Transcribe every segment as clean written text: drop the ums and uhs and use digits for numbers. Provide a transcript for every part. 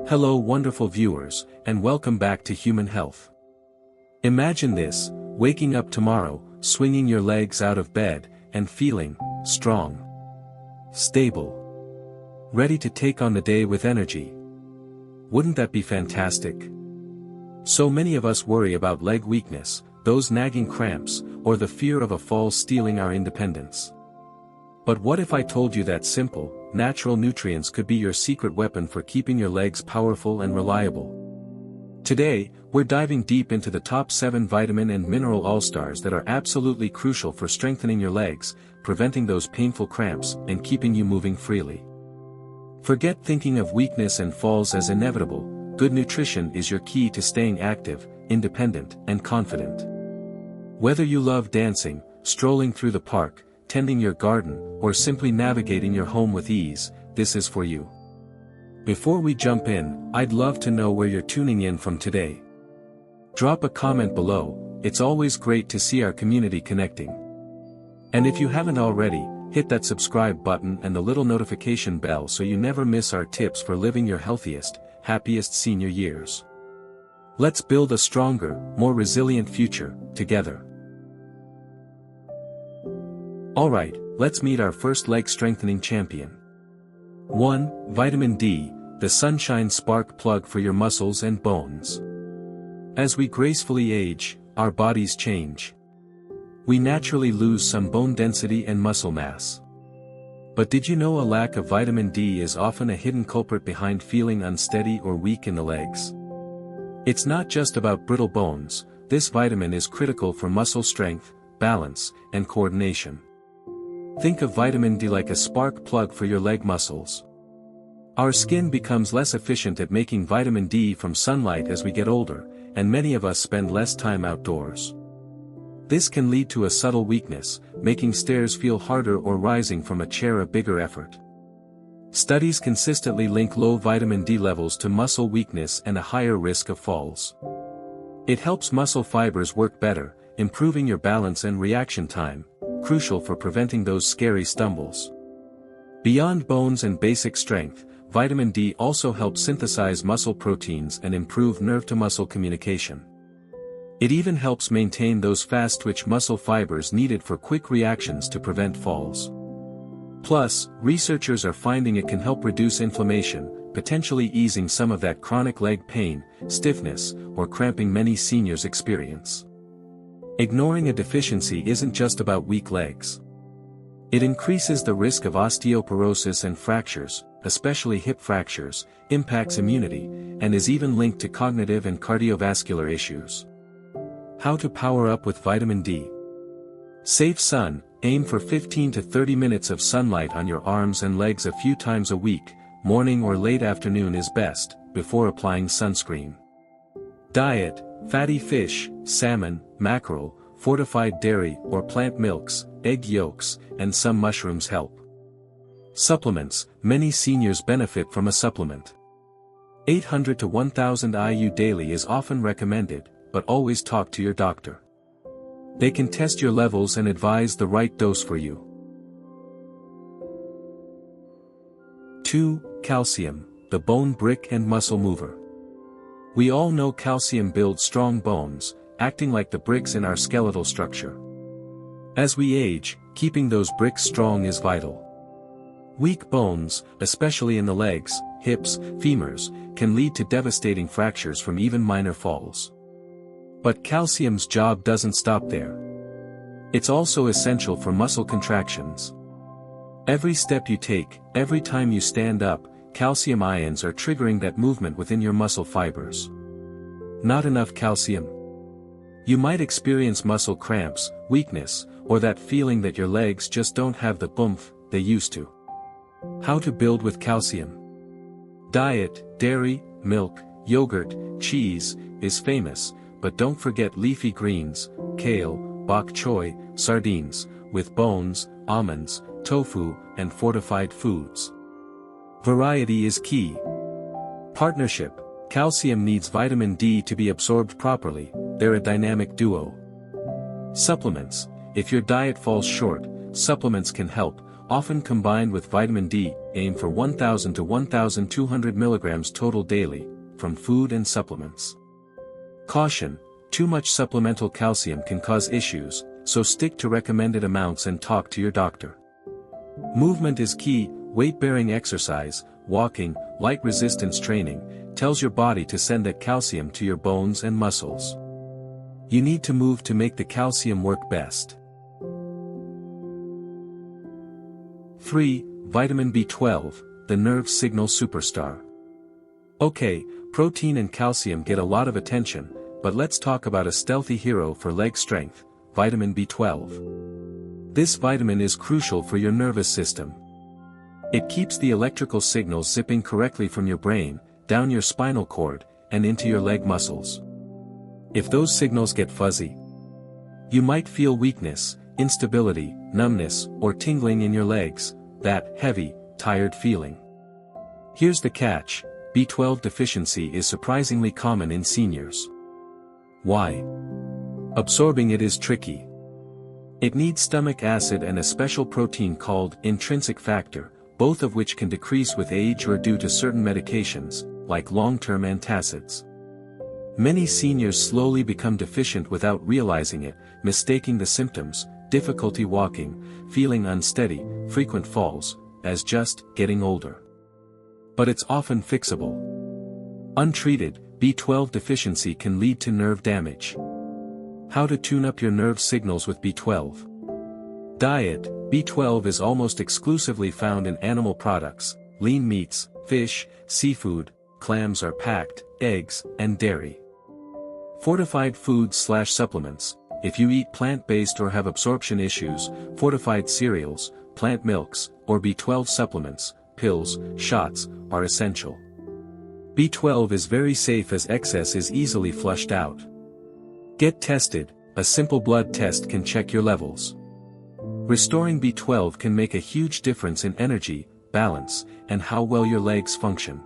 Hello wonderful viewers, and welcome back to Human Health. Imagine this, waking up tomorrow, swinging your legs out of bed, and feeling strong, stable, ready to take on the day with energy. Wouldn't that be fantastic? So many of us worry about leg weakness, those nagging cramps, or the fear of a fall stealing our independence. But what if I told you that simple, natural nutrients could be your secret weapon for keeping your legs powerful and reliable? Today, we're diving deep into the top 7 vitamin and mineral all-stars that are absolutely crucial for strengthening your legs, preventing those painful cramps, and keeping you moving freely. Forget thinking of weakness and falls as inevitable. Good nutrition is your key to staying active, independent, and confident. Whether you love dancing, strolling through the park, tending your garden, or simply navigating your home with ease, this is for you. Before we jump in, I'd love to know where you're tuning in from today. Drop a comment below, it's always great to see our community connecting. And if you haven't already, hit that subscribe button and the little notification bell so you never miss our tips for living your healthiest, happiest senior years. Let's build a stronger, more resilient future, together. Alright, let's meet our first leg strengthening champion. 1. Vitamin D, the sunshine spark plug for your muscles and bones. As we gracefully age, our bodies change. We naturally lose some bone density and muscle mass. But did you know a lack of vitamin D is often a hidden culprit behind feeling unsteady or weak in the legs? It's not just about brittle bones, this vitamin is critical for muscle strength, balance, and coordination. Think of vitamin D like a spark plug for your leg muscles. Our skin becomes less efficient at making vitamin D from sunlight as we get older, and many of us spend less time outdoors. This can lead to a subtle weakness, making stairs feel harder or rising from a chair a bigger effort. Studies consistently link low vitamin D levels to muscle weakness and a higher risk of falls. It helps muscle fibers work better, improving your balance and reaction time, crucial for preventing those scary stumbles. Beyond bones and basic strength, vitamin D also helps synthesize muscle proteins and improve nerve-to-muscle communication. It even helps maintain those fast-twitch muscle fibers needed for quick reactions to prevent falls. Plus, researchers are finding it can help reduce inflammation, potentially easing some of that chronic leg pain, stiffness, or cramping many seniors experience. Ignoring a deficiency isn't just about weak legs. It increases the risk of osteoporosis and fractures, especially hip fractures, impacts immunity, and is even linked to cognitive and cardiovascular issues. How to power up with vitamin D. Save sun, aim for 15 to 30 minutes of sunlight on your arms and legs a few times a week, morning or late afternoon is best, before applying sunscreen. Diet, fatty fish, salmon, mackerel, fortified dairy or plant milks, egg yolks, and some mushrooms help. Supplements, many seniors benefit from a supplement. 800 to 1000 IU daily is often recommended, but always talk to your doctor. They can test your levels and advise the right dose for you. 2. Calcium, the bone brick and muscle mover. We all know calcium builds strong bones, acting like the bricks in our skeletal structure. As we age, keeping those bricks strong is vital. Weak bones, especially in the legs, hips, femurs, can lead to devastating fractures from even minor falls. But calcium's job doesn't stop there. It's also essential for muscle contractions. Every step you take, every time you stand up, calcium ions are triggering that movement within your muscle fibers. Not enough calcium? You might experience muscle cramps, weakness, or that feeling that your legs just don't have the oomph they used to. How to build with calcium? Diet, dairy, milk, yogurt, cheese, is famous, but don't forget leafy greens, kale, bok choy, sardines, with bones, almonds, tofu, and fortified foods. Variety is key. Partnership, calcium needs vitamin D to be absorbed properly, they're a dynamic duo. Supplements, if your diet falls short, supplements can help, often combined with vitamin D, aim for 1000 to 1200 milligrams total daily, from food and supplements. Caution: too much supplemental calcium can cause issues, so stick to recommended amounts and talk to your doctor. Movement is key. Weight-bearing exercise, walking, light resistance training, tells your body to send that calcium to your bones and muscles. You need to move to make the calcium work best. 3. Vitamin B12, the nerve signal superstar. Okay, protein and calcium get a lot of attention, but let's talk about a stealthy hero for leg strength, vitamin B12. This vitamin is crucial for your nervous system. It keeps the electrical signals zipping correctly from your brain, down your spinal cord, and into your leg muscles. If those signals get fuzzy, you might feel weakness, instability, numbness, or tingling in your legs, that heavy, tired feeling. Here's the catch: B12 deficiency is surprisingly common in seniors. Why? Absorbing it is tricky. It needs stomach acid and a special protein called intrinsic factor, both of which can decrease with age or due to certain medications, like long-term antacids. Many seniors slowly become deficient without realizing it, mistaking the symptoms, difficulty walking, feeling unsteady, frequent falls, as just getting older. But it's often fixable. Untreated, B12 deficiency can lead to nerve damage. How to tune up your nerve signals with B12. Diet: B12 is almost exclusively found in animal products, lean meats, fish, seafood, clams are packed, eggs, and dairy. Fortified foods/supplements: if you eat plant-based or have absorption issues, fortified cereals, plant milks, or B12 supplements, pills, shots, are essential. B12 is very safe as excess is easily flushed out. Get tested: a simple blood test can check your levels. Restoring B12 can make a huge difference in energy, balance, and how well your legs function.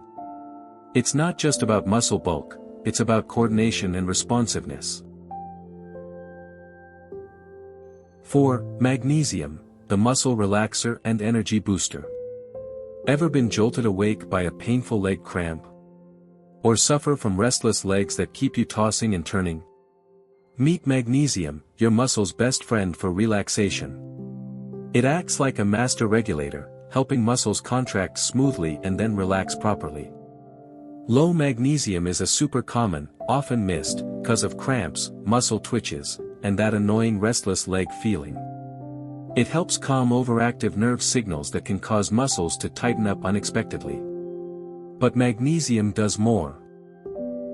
It's not just about muscle bulk, it's about coordination and responsiveness. 4. Magnesium, the muscle relaxer and energy booster. Ever been jolted awake by a painful leg cramp? Or suffer from restless legs that keep you tossing and turning? Meet magnesium, your muscle's best friend for relaxation. It acts like a master regulator, helping muscles contract smoothly and then relax properly. Low magnesium is a super common, often missed, cause of cramps, muscle twitches, and that annoying restless leg feeling. It helps calm overactive nerve signals that can cause muscles to tighten up unexpectedly. But magnesium does more.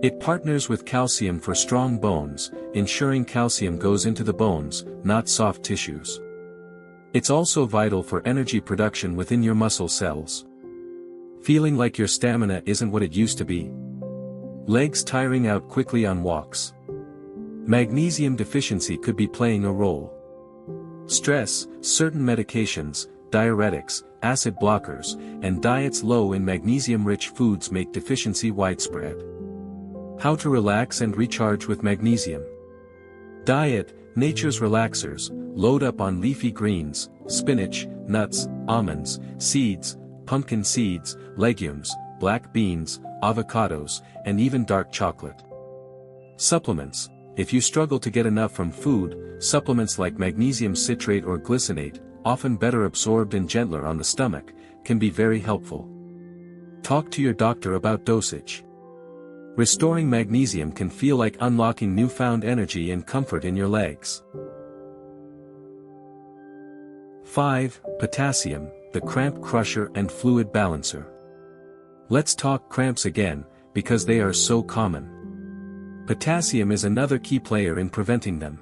It partners with calcium for strong bones, ensuring calcium goes into the bones, not soft tissues. It's also vital for energy production within your muscle cells. Feeling like your stamina isn't what it used to be? Legs tiring out quickly on walks? Magnesium deficiency could be playing a role. Stress, certain medications, diuretics, acid blockers, and diets low in magnesium-rich foods make deficiency widespread. How to relax and recharge with magnesium. Diet: nature's relaxers, load up on leafy greens, spinach, nuts, almonds, seeds, pumpkin seeds, legumes, black beans, avocados, and even dark chocolate. Supplements: if you struggle to get enough from food, supplements like magnesium citrate or glycinate, often better absorbed and gentler on the stomach, can be very helpful. Talk to your doctor about dosage. Restoring magnesium can feel like unlocking newfound energy and comfort in your legs. 5. Potassium, the cramp crusher and fluid balancer. Let's talk cramps again, because they are so common. Potassium is another key player in preventing them.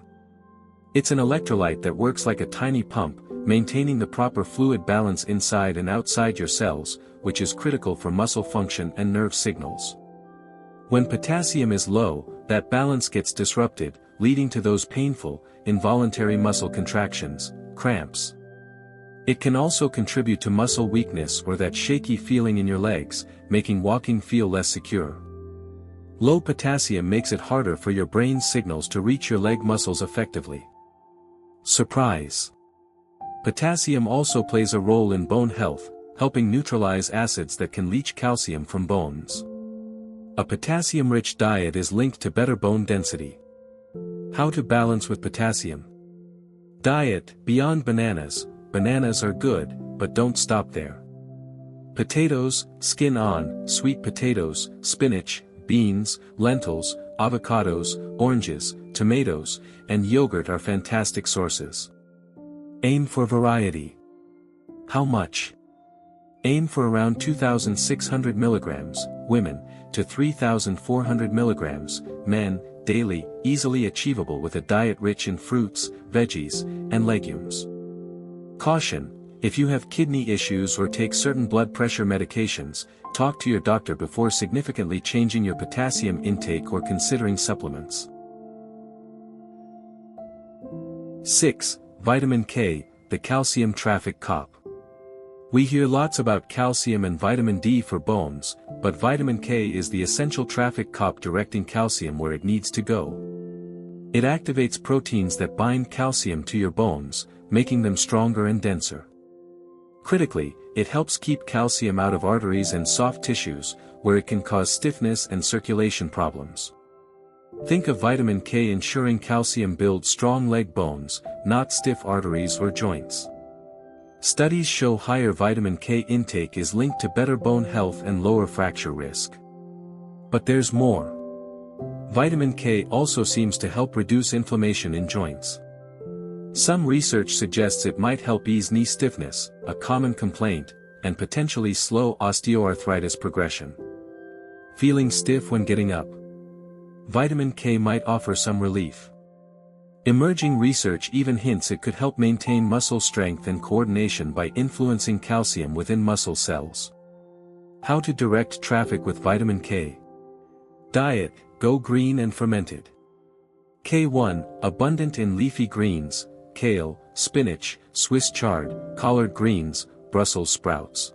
It's an electrolyte that works like a tiny pump, maintaining the proper fluid balance inside and outside your cells, which is critical for muscle function and nerve signals. When potassium is low, that balance gets disrupted, leading to those painful, involuntary muscle contractions, cramps. It can also contribute to muscle weakness or that shaky feeling in your legs, making walking feel less secure. Low potassium makes it harder for your brain's signals to reach your leg muscles effectively. Surprise! Potassium also plays a role in bone health, helping neutralize acids that can leach calcium from bones. A potassium-rich diet is linked to better bone density. How to balance with potassium? Diet: beyond bananas. Bananas are good, but don't stop there. Potatoes, skin on, sweet potatoes, spinach, beans, lentils, avocados, oranges, tomatoes, and yogurt are fantastic sources. Aim for variety. How much? Aim for around 2,600 milligrams, women, to 3,400 milligrams, men, daily, easily achievable with a diet rich in fruits, veggies, and legumes. Caution: if you have kidney issues or take certain blood pressure medications, talk to your doctor before significantly changing your potassium intake or considering supplements. 6. Vitamin K, the calcium traffic cop. We hear lots about calcium and vitamin D for bones, but vitamin K is the essential traffic cop directing calcium where it needs to go. It activates proteins that bind calcium to your bones, making them stronger and denser. Critically, it helps keep calcium out of arteries and soft tissues, where it can cause stiffness and circulation problems. Think of vitamin K ensuring calcium builds strong leg bones, not stiff arteries or joints. Studies show higher vitamin K intake is linked to better bone health and lower fracture risk. But there's more. Vitamin K also seems to help reduce inflammation in joints. Some research suggests it might help ease knee stiffness, a common complaint, and potentially slow osteoarthritis progression. Feeling stiff when getting up? Vitamin K might offer some relief. Emerging research even hints it could help maintain muscle strength and coordination by influencing calcium within muscle cells. How to direct traffic with vitamin K? Diet: go green and fermented. K1, abundant in leafy greens, kale, spinach, Swiss chard, collard greens, Brussels sprouts.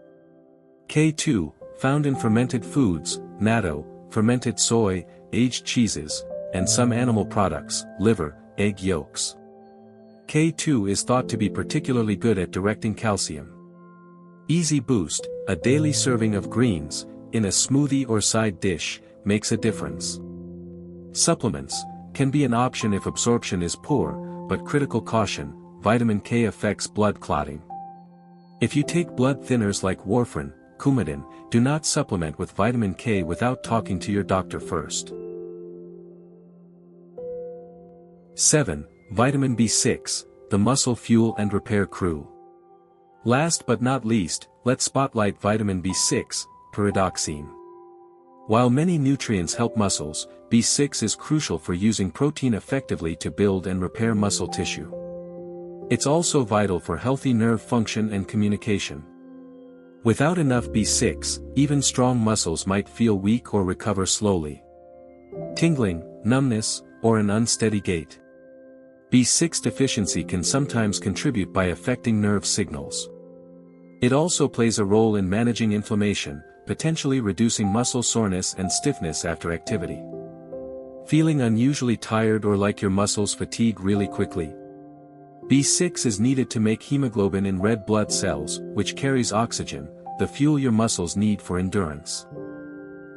K2, found in fermented foods, natto, fermented soy, aged cheeses, and some animal products, liver, egg yolks. K2 is thought to be particularly good at directing calcium. Easy Boost, a daily serving of greens, in a smoothie or side dish, makes a difference. Supplements can be an option if absorption is poor, but critical caution: vitamin K affects blood clotting. If you take blood thinners like warfarin, Coumadin, do not supplement with vitamin K without talking to your doctor first. 7. Vitamin B6, the muscle fuel and repair crew. Last but not least, let's spotlight vitamin B6, pyridoxine. While many nutrients help muscles, B6 is crucial for using protein effectively to build and repair muscle tissue. It's also vital for healthy nerve function and communication. Without enough B6, even strong muscles might feel weak or recover slowly. Tingling, numbness, or an unsteady gait. B6 deficiency can sometimes contribute by affecting nerve signals. It also plays a role in managing inflammation, potentially reducing muscle soreness and stiffness after activity. Feeling unusually tired or like your muscles fatigue really quickly? B6 is needed to make hemoglobin in red blood cells, which carries oxygen, the fuel your muscles need for endurance.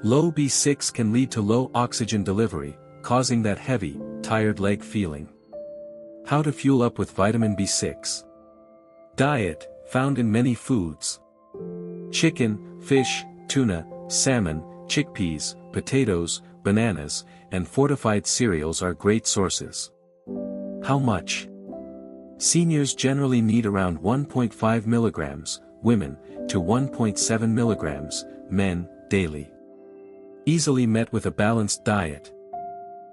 Low B6 can lead to low oxygen delivery, causing that heavy, tired leg feeling. How to fuel up with vitamin B6? Diet, found in many foods. Chicken, fish, tuna, salmon, chickpeas, potatoes, bananas, and fortified cereals are great sources. How much? Seniors generally need around 1.5 milligrams, women, to 1.7 milligrams, men, daily. Easily met with a balanced diet.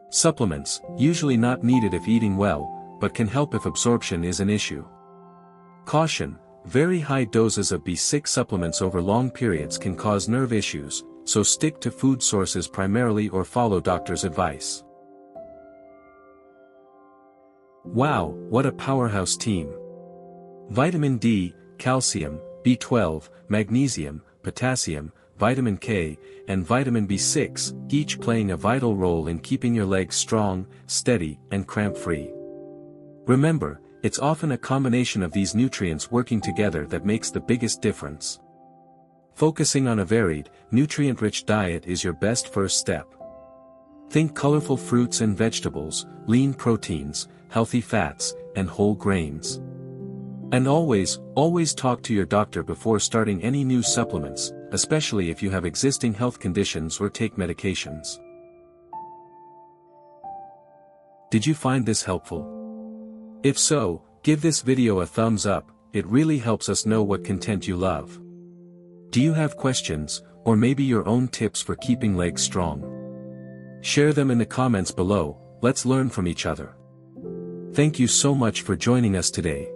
Supplements, usually not needed if eating well, but can help if absorption is an issue. Caution: very high doses of B6 supplements over long periods can cause nerve issues, so stick to food sources primarily or follow doctor's advice. Wow, what a powerhouse team! Vitamin D, calcium, B12, magnesium, potassium, vitamin K, and vitamin B6, each playing a vital role in keeping your legs strong, steady, and cramp-free. Remember, it's often a combination of these nutrients working together that makes the biggest difference. Focusing on a varied, nutrient-rich diet is your best first step. Think colorful fruits and vegetables, lean proteins, healthy fats, and whole grains. And always talk to your doctor before starting any new supplements, especially if you have existing health conditions or take medications. Did you find this helpful? If so, give this video a thumbs up, it really helps us know what content you love. Do you have questions, or maybe your own tips for keeping legs strong? Share them in the comments below, let's learn from each other. Thank you so much for joining us today.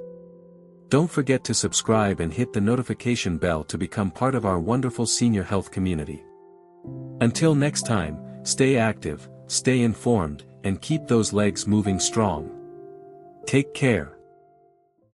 Don't forget to subscribe and hit the notification bell to become part of our wonderful senior health community. Until next time, stay active, stay informed, and keep those legs moving strong. Take care.